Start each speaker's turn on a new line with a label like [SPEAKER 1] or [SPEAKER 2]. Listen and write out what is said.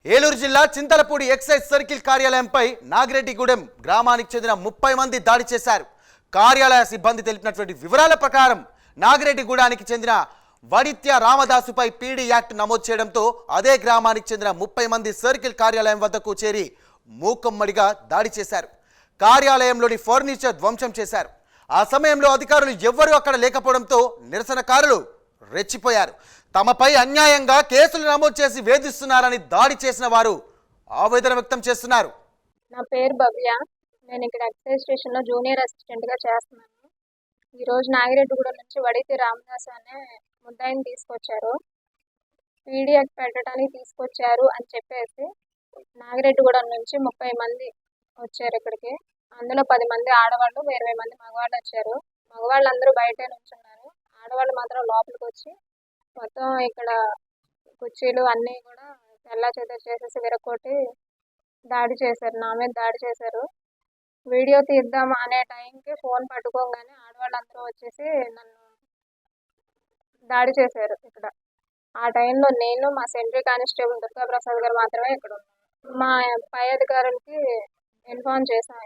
[SPEAKER 1] ఏలూరు జిల్లా Chintalapudi excise circle కార్యాలయంపై Nagireddigudem గ్రామానికి చెందిన 30 మంది దాడి చేశారు. కార్యాలయ సిబ్బంది తెలిపినటువంటి వివరాల ప్రకారం నాగిరెడ్డిగూడానికి చెందిన వడిత్య రామదాసుపై పీడీ యాక్ట్ నమోదు చేయడంతో అదే గ్రామానికి చెందిన 30 మంది సర్కిల్ కార్యాలయం వద్దకు చేరి మూకమ్మడిగా దాడి చేశారు. కార్యాలయంలోని ఫర్నిచర్ ధ్వంసం చేశారు. ఆ సమయంలో అధికారులు ఎవ్వరూ అక్కడ లేకపోవడంతో నిరసనకారులు రెచ్చిపోయారు. తమపై అన్యాయంగా కేసులు నమోదు చేసి వేధిస్తున్నారని దాడి చేసిన వారు ఆవేదన వ్యక్తం చేస్తున్నారు.
[SPEAKER 2] నా పేరు భవ్య. నేను ఇక్కడ ఎక్సైజ్ స్టేషన్లో జూనియర్ అసిస్టెంట్గా చేస్తున్నాను. ఈరోజు నాగిరెడ్డిగూడెం నుంచి వడితి రామదాస్ అనే ముద్దాయిని తీసుకొచ్చారు. పీడిఎఫ్ పెట్టడానికి తీసుకొచ్చారు అని చెప్పేసి నాగిరెడ్డిగూడెం నుంచి 30 మంది వచ్చారు ఇక్కడికి. అందులో 10 మంది ఆడవాళ్ళు, 20 మంది మగవాళ్ళు వచ్చారు. మగవాళ్ళందరూ బయటే నుంచున్నారు. ఆడవాళ్ళు మాత్రం లోపలికి వచ్చి మొత్తం ఇక్కడ కుర్చీలు అన్నీ కూడా తెల్లా చేత చేసేసి విరగొట్టి దాడి చేశారు. నా మీద దాడి చేశారు. వీడియో తీద్దాం అనే టైంకి ఫోన్ పట్టుకోగానే ఆడవాళ్ళందరూ వచ్చేసి నన్ను దాడి చేశారు ఇక్కడ. ఆ టైంలో నేను, మా సెంట్రీ కానిస్టేబుల్ దుర్గాప్రసాద్ గారు మాత్రమే ఇక్కడ ఉన్నాం. మా పై అధికారులకి ఇన్ఫార్మ్ చేశాం.